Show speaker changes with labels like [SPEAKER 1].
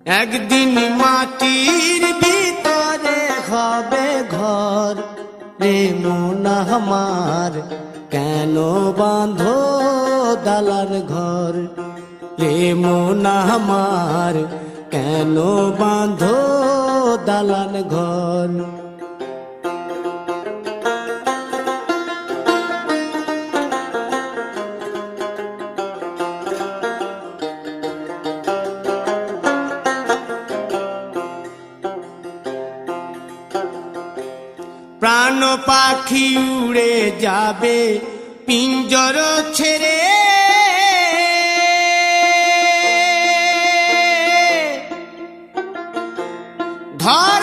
[SPEAKER 1] একদিন মাটির ভিতরে হবে ঘর, রে মন আমার কেন বাঁধো দালান ঘর, রে মন আমার কেন বাঁধো দালান ঘর। প্রাণ পাখি উড়ে যাবে পিঞ্জর ছেড়ে, ধর